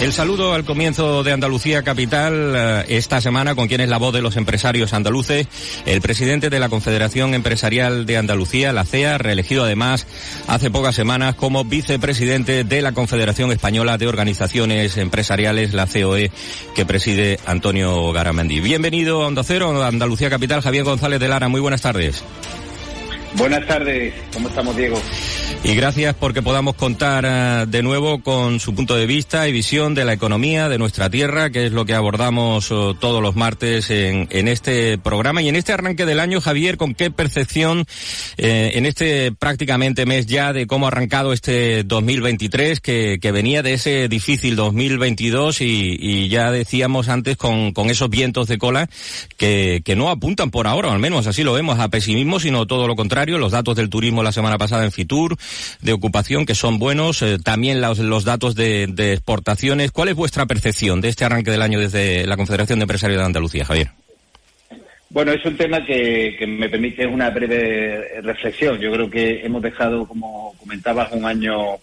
El saludo al comienzo de Andalucía Capital, esta semana con quien es la voz de los empresarios andaluces, el presidente de la Confederación Empresarial de Andalucía, la CEA, reelegido además hace pocas semanas como vicepresidente de la Confederación Española de Organizaciones Empresariales, la COE, que preside Antonio Garamendi. Bienvenido a Onda Cero, Andalucía Capital, Javier González de Lara, muy buenas tardes. Buenas tardes, ¿cómo estamos, Diego? Y gracias porque podamos contar de nuevo con su punto de vista y visión de la economía de nuestra tierra, que es lo que abordamos todos los martes en este programa. Y en este arranque del año, Javier, ¿con qué percepción en este prácticamente mes ya de cómo ha arrancado este 2023, que venía de ese difícil 2022 y ya decíamos antes con esos vientos de cola que no apuntan por ahora, al menos así lo vemos, a pesimismo, sino todo lo contrario? Los datos del turismo la semana pasada en Fitur, de ocupación, que son buenos, también los datos de exportaciones. ¿Cuál es vuestra percepción de este arranque del año desde la Confederación de Empresarios de Andalucía, Javier? Bueno, es un tema que me permite una breve reflexión. Yo creo que hemos dejado, como comentabas, un año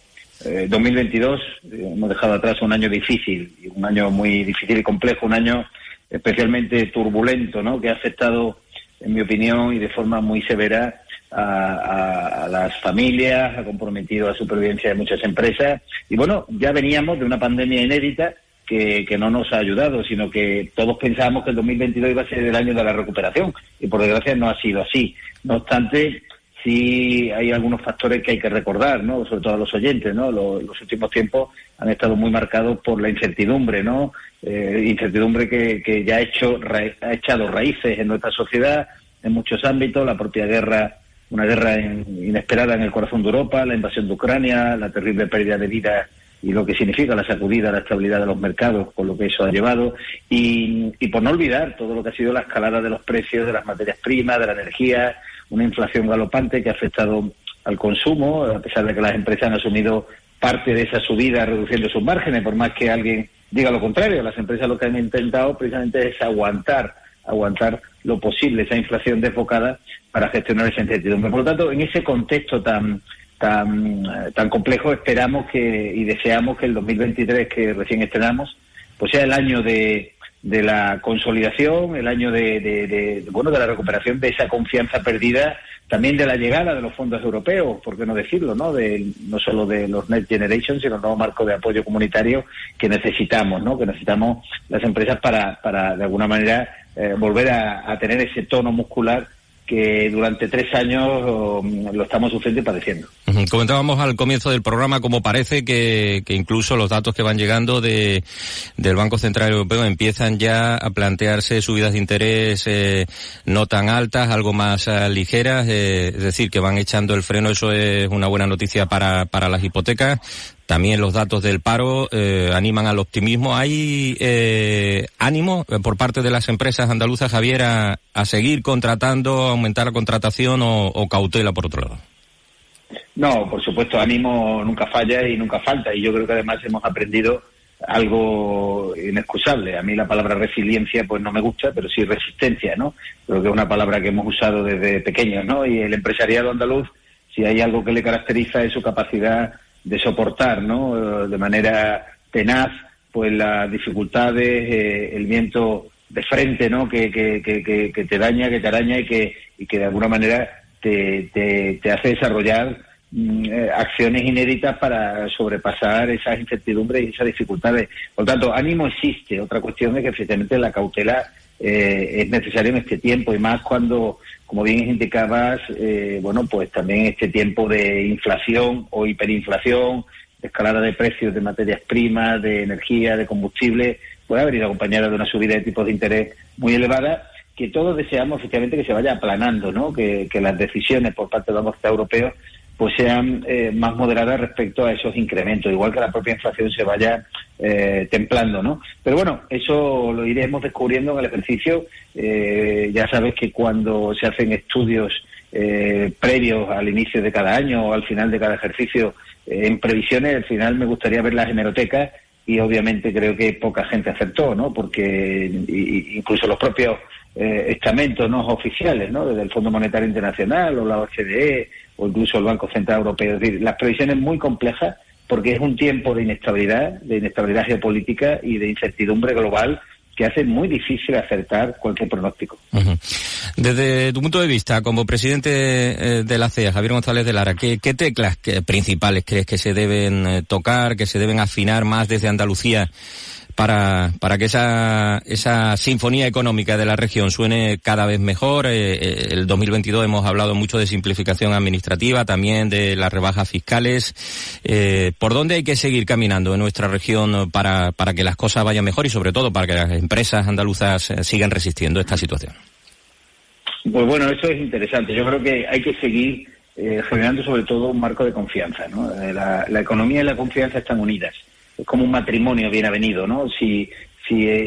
2022, hemos dejado atrás un año difícil, un año muy difícil y complejo, un año especialmente turbulento, ¿no?, que ha afectado, en mi opinión, y de forma muy severa, a las familias, ha comprometido la supervivencia de muchas empresas. Y bueno, ya veníamos de una pandemia inédita que no nos ha ayudado, sino que todos pensábamos que el 2022 iba a ser el año de la recuperación, y por desgracia no ha sido así. No obstante, sí hay algunos factores que hay que recordar, ¿no?, sobre todo a los oyentes, ¿no? Los últimos tiempos han estado muy marcados por la incertidumbre, ¿no? Incertidumbre que ya ha echado raíces en nuestra sociedad en muchos ámbitos, la propia guerra, una guerra inesperada en el corazón de Europa, la invasión de Ucrania, la terrible pérdida de vidas y lo que significa la sacudida a la estabilidad de los mercados, con lo que eso ha llevado, y por no olvidar todo lo que ha sido la escalada de los precios de las materias primas, de la energía, una inflación galopante que ha afectado al consumo, a pesar de que las empresas han asumido parte de esa subida reduciendo sus márgenes, por más que alguien diga lo contrario. Las empresas lo que han intentado precisamente es aguantar lo posible esa inflación desbocada para gestionar esa incertidumbre. Por lo tanto, en ese contexto tan complejo, esperamos y deseamos que el 2023 que recién estrenamos pues sea el año de la consolidación, el año de la recuperación de esa confianza perdida, también de la llegada de los fondos europeos, por qué no decirlo, ¿no? No solo de los Next Generation, sino el nuevo marco de apoyo comunitario que necesitamos, ¿no? Que necesitamos las empresas para de alguna manera volver a tener ese tono muscular que durante 3 años lo estamos sufriendo y padeciendo. Comentábamos al comienzo del programa cómo parece que incluso los datos que van llegando del Banco Central Europeo empiezan ya a plantearse subidas de interés no tan altas, algo más ligeras, es decir, que van echando el freno. Eso es una buena noticia para las hipotecas. También los datos del paro animan al optimismo. ¿Hay ánimo por parte de las empresas andaluzas, Javier, a seguir contratando, a aumentar la contratación o cautela por otro lado? No, por supuesto, ánimo nunca falla y nunca falta. Y yo creo que además hemos aprendido algo inexcusable. A mí la palabra resiliencia pues no me gusta, pero sí resistencia, ¿no? Creo que es una palabra que hemos usado desde pequeños, ¿no? Y el empresariado andaluz, si hay algo que le caracteriza, es su capacidad de soportar, ¿no?, de manera tenaz, pues las dificultades, el viento de frente, ¿no?, que te daña, que te araña y que de alguna manera te hace desarrollar acciones inéditas para sobrepasar esas incertidumbres y esas dificultades. Por lo tanto, ánimo existe. Otra cuestión es que efectivamente la cautela es necesaria en este tiempo, y más cuando, como bien indicabas, pues también este tiempo de inflación o hiperinflación, de escalada de precios de materias primas, de energía, de combustible, puede haber ido acompañada de una subida de tipos de interés muy elevada, que todos deseamos efectivamente que se vaya aplanando, ¿no? Que las decisiones por parte del Banco Central Europeo pues sean más moderadas respecto a esos incrementos, igual que la propia inflación se vaya templando, ¿no? Pero bueno, eso lo iremos descubriendo en el ejercicio. Ya sabes que cuando se hacen estudios previos al inicio de cada año o al final de cada ejercicio, en previsiones, al final me gustaría ver las hemerotecas, y obviamente creo que poca gente acertó, ¿no? Porque incluso los propios estamentos no oficiales, ¿no?, desde el Fondo Monetario Internacional o la OCDE o incluso el Banco Central Europeo, es decir, las previsiones muy complejas porque es un tiempo de inestabilidad geopolítica y de incertidumbre global que hace muy difícil acertar cualquier pronóstico. Uh-huh. Desde tu punto de vista, como presidente de la CEA, Javier González de Lara, ¿qué teclas principales crees que se deben tocar, que se deben afinar más desde Andalucía para que esa sinfonía económica de la región suene cada vez mejor? El 2022 hemos hablado mucho de simplificación administrativa, también de las rebajas fiscales. ¿Por dónde hay que seguir caminando en nuestra región para que las cosas vayan mejor y sobre todo para que las empresas andaluzas sigan resistiendo esta situación? Pues bueno, eso es interesante. Yo creo que hay que seguir generando sobre todo un marco de confianza, ¿no? La economía y la confianza están unidas. Es como un matrimonio bien avenido, ¿no? Si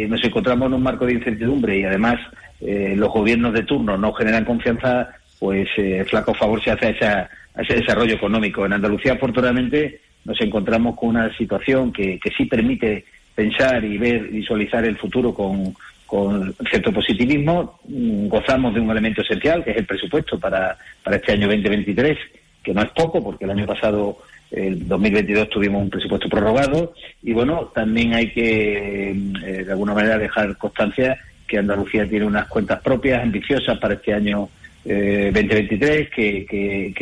nos encontramos en un marco de incertidumbre y además los gobiernos de turno no generan confianza, pues flaco favor se hace a ese desarrollo económico. En Andalucía, afortunadamente, nos encontramos con una situación que sí permite pensar y visualizar el futuro con cierto positivismo. Gozamos de un elemento esencial, que es el presupuesto para este año 2023, que no es poco, porque el año pasado, el 2022, tuvimos un presupuesto prorrogado. Y bueno, también hay que, de alguna manera, dejar constancia que Andalucía tiene unas cuentas propias ambiciosas para este año 2023, que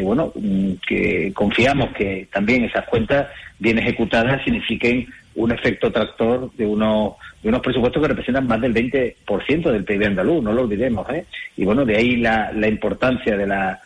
confiamos que también esas cuentas bien ejecutadas signifiquen un efecto tractor de unos presupuestos que representan más del 20% del PIB andaluz, no lo olvidemos, ¿eh? Y bueno, de ahí la importancia de la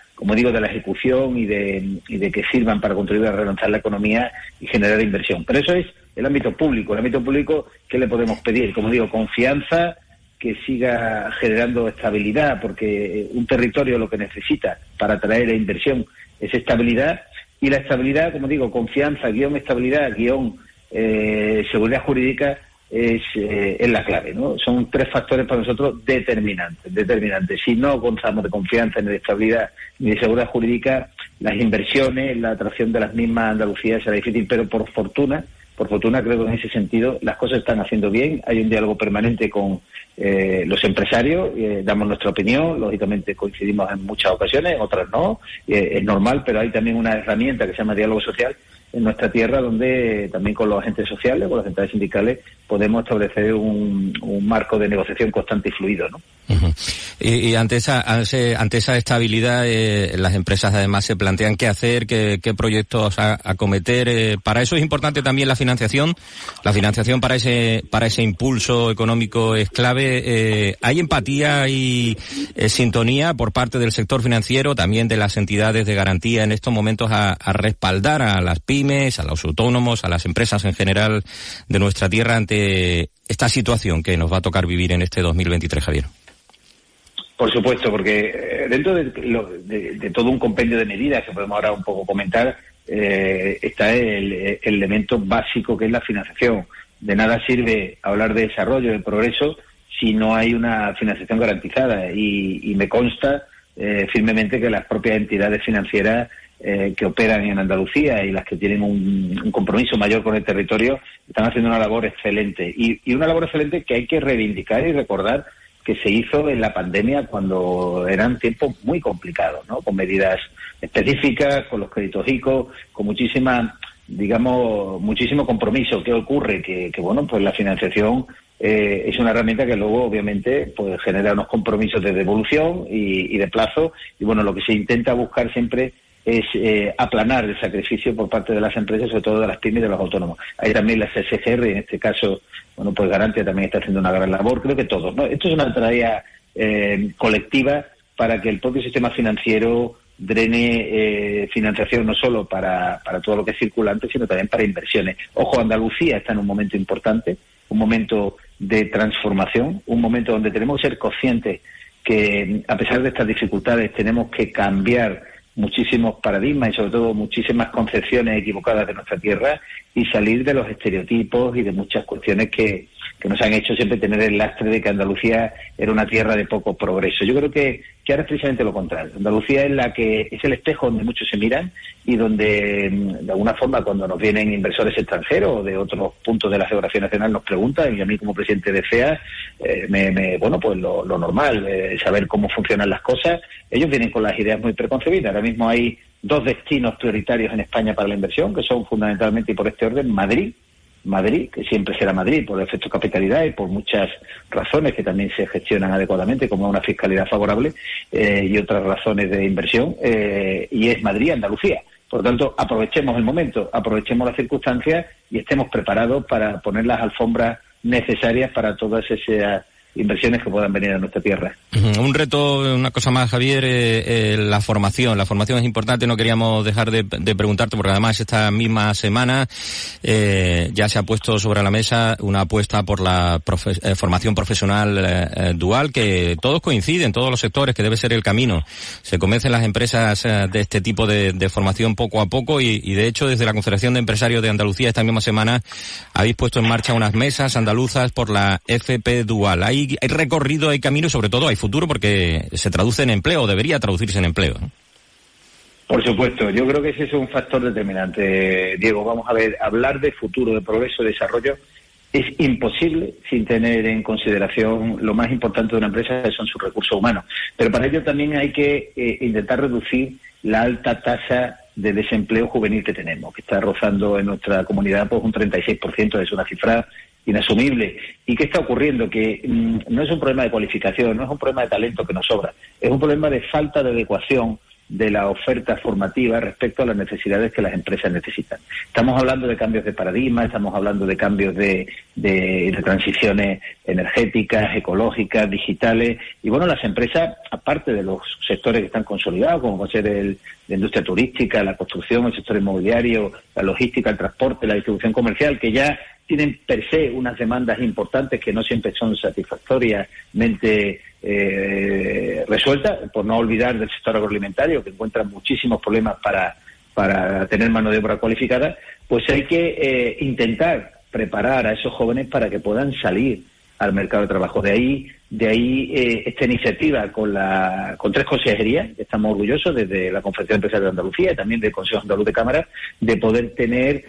ejecución y de que sirvan para contribuir a relanzar la economía y generar inversión. Pero eso es el ámbito público. El ámbito público, ¿qué le podemos pedir? Como digo, confianza, que siga generando estabilidad, porque un territorio lo que necesita para atraer inversión es estabilidad, y la estabilidad, como digo, confianza, estabilidad, seguridad jurídica, es la clave, ¿no? Son tres factores para nosotros determinantes. Si no gozamos de confianza, ni de estabilidad, ni de seguridad jurídica, las inversiones, la atracción de las mismas a Andalucía será difícil, pero por fortuna creo que en ese sentido las cosas están haciendo bien. Hay un diálogo permanente con los empresarios, damos nuestra opinión, lógicamente coincidimos en muchas ocasiones, en otras no, es normal, pero hay también una herramienta que se llama diálogo social en nuestra tierra, donde también con los agentes sociales, con las entidades sindicales, podemos establecer un marco de negociación constante y fluido, ¿no? Uh-huh. Y ante esa estabilidad, las empresas además se plantean qué hacer, qué proyectos acometer. Para eso es importante también la financiación. La financiación para ese impulso económico es clave. ¿Hay empatía y sintonía por parte del sector financiero, también de las entidades de garantía en estos momentos a respaldar a las pymes, a los autónomos, a las empresas en general de nuestra tierra ante esta situación que nos va a tocar vivir en este 2023, Javier? Por supuesto, porque dentro de todo un compendio de medidas que podemos ahora un poco comentar, está el elemento básico, que es la financiación. De nada sirve hablar de desarrollo, de progreso, si no hay una financiación garantizada. Y me consta firmemente que las propias entidades financieras que operan en Andalucía y las que tienen un compromiso mayor con el territorio están haciendo una labor excelente. Y una labor excelente que hay que reivindicar y recordar que se hizo en la pandemia, cuando eran tiempos muy complicados, ¿no? Con medidas específicas, con los créditos ICO, con muchísimo compromiso. ¿Qué ocurre? Que pues la financiación es una herramienta que luego, obviamente, pues genera unos compromisos de devolución y de plazo. Y bueno, lo que se intenta buscar siempre es aplanar el sacrificio por parte de las empresas, sobre todo de las pymes y de los autónomos. Hay también la SGR, en este caso, pues Garantia también está haciendo una gran labor, creo que todos, ¿no? Esto es una tarea colectiva para que el propio sistema financiero drene financiación no solo para todo lo que es circulante, sino también para inversiones. Ojo, Andalucía está en un momento importante, un momento de transformación, un momento donde tenemos que ser conscientes que, a pesar de estas dificultades, tenemos que cambiar muchísimos paradigmas y sobre todo muchísimas concepciones equivocadas de nuestra tierra y salir de los estereotipos y de muchas cuestiones que nos han hecho siempre tener el lastre de que Andalucía era una tierra de poco progreso. Yo creo que ahora es precisamente lo contrario. Andalucía es el espejo donde muchos se miran y donde, de alguna forma, cuando nos vienen inversores extranjeros o de otros puntos de la geografía nacional, nos preguntan, y a mí como presidente de FEA, pues lo normal, saber cómo funcionan las cosas. Ellos vienen con las ideas muy preconcebidas. Ahora mismo hay 2 destinos prioritarios en España para la inversión, que son fundamentalmente, y por este orden, Madrid, que siempre será Madrid por el efecto capitalidad y por muchas razones que también se gestionan adecuadamente, como una fiscalidad favorable y otras razones de inversión, y es Madrid, Andalucía. Por lo tanto, aprovechemos el momento, aprovechemos las circunstancias y estemos preparados para poner las alfombras necesarias para todas esas inversiones que puedan venir a nuestra tierra. Un reto, una cosa más, Javier, la formación. La formación es importante, no queríamos dejar de preguntarte, porque además esta misma semana ya se ha puesto sobre la mesa una apuesta por la formación profesional dual, que todos coinciden, todos los sectores, que debe ser el camino. Se convencen las empresas de este tipo de formación poco a poco y de hecho desde la Confederación de Empresarios de Andalucía esta misma semana habéis puesto en marcha unas mesas andaluzas por la FP Dual. Hay recorrido, hay camino y sobre todo hay futuro, porque se traduce en empleo, o debería traducirse en empleo. Por supuesto, yo creo que ese es un factor determinante, Diego. Vamos a ver, hablar de futuro, de progreso, de desarrollo, es imposible sin tener en consideración lo más importante de una empresa, que son sus recursos humanos. Pero para ello también hay que intentar reducir la alta tasa de desempleo juvenil que tenemos, que está rozando en nuestra comunidad pues un 36%, es una cifra inasumible. ¿Y qué está ocurriendo? Que no es un problema de cualificación, no es un problema de talento que nos sobra, es un problema de falta de adecuación de la oferta formativa respecto a las necesidades que las empresas necesitan. Estamos hablando de cambios de paradigma, estamos hablando de cambios de transiciones energéticas, ecológicas, digitales, y bueno, las empresas, aparte de los sectores que están consolidados, como va a ser la industria turística, la construcción, el sector inmobiliario, la logística, el transporte, la distribución comercial, que ya tienen per se unas demandas importantes que no siempre son satisfactoriamente resueltas, por no olvidar del sector agroalimentario, que encuentra muchísimos problemas para tener mano de obra cualificada, pues hay que intentar preparar a esos jóvenes para que puedan salir al mercado de trabajo. De ahí esta iniciativa con 3 consejerías, estamos orgullosos desde la Confederación Empresarial de Andalucía y también del Consejo Andaluz de Cámaras, de poder tener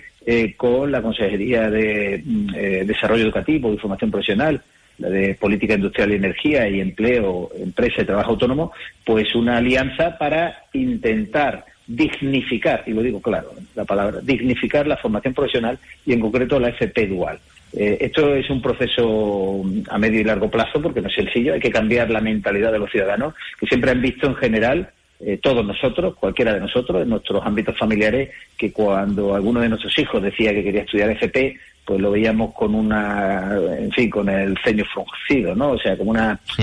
con la Consejería de Desarrollo Educativo y Formación Profesional, la de Política Industrial y Energía y Empleo, Empresa y Trabajo Autónomo, pues una alianza para intentar dignificar, y lo digo claro, la palabra, dignificar la formación profesional y en concreto la FP Dual. Esto es un proceso a medio y largo plazo porque no es sencillo, hay que cambiar la mentalidad de los ciudadanos que siempre han visto en general, todos nosotros, cualquiera de nosotros, en nuestros ámbitos familiares, que cuando alguno de nuestros hijos decía que quería estudiar FP, pues lo veíamos con con el ceño fruncido, ¿no? O sea, como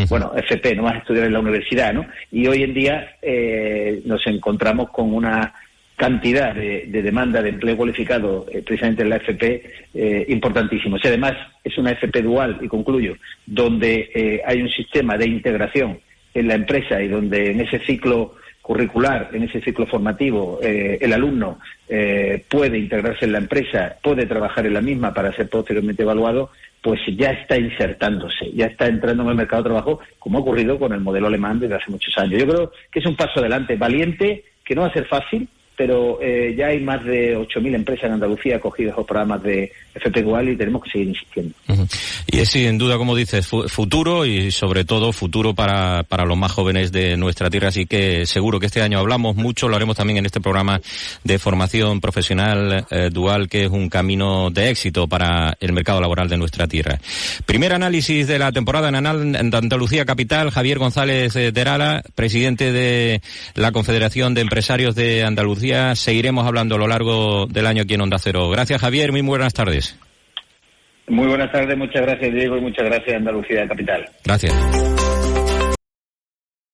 bueno, FP, no vas a estudiar en la universidad, ¿no? Y hoy en día nos encontramos con una cantidad de demanda de empleo cualificado precisamente en la FP importantísimo. Si además es una FP dual, y concluyo, donde hay un sistema de integración en la empresa y donde en ese ciclo curricular, en ese ciclo formativo, el alumno puede integrarse en la empresa, puede trabajar en la misma para ser posteriormente evaluado, pues ya está insertándose, ya está entrando en el mercado de trabajo, como ha ocurrido con el modelo alemán desde hace muchos años. Yo creo que es un paso adelante valiente, que no va a ser fácil, pero ya hay más de 8.000 empresas en Andalucía acogidas a los programas de FP Dual y tenemos que seguir insistiendo. Y es sin duda, como dices, futuro y sobre todo futuro para los más jóvenes de nuestra tierra, así que seguro que este año hablamos mucho, lo haremos también en este programa de formación profesional dual, que es un camino de éxito para el mercado laboral de nuestra tierra. Primer análisis de la temporada en Andalucía Capital, Javier González de Herala, presidente de la Confederación de Empresarios de Andalucía. Seguiremos hablando a lo largo del año aquí en Onda Cero. Gracias, Javier, muy buenas tardes. Muy buenas tardes, muchas gracias, Diego, y muchas gracias, Andalucía Capital. Gracias.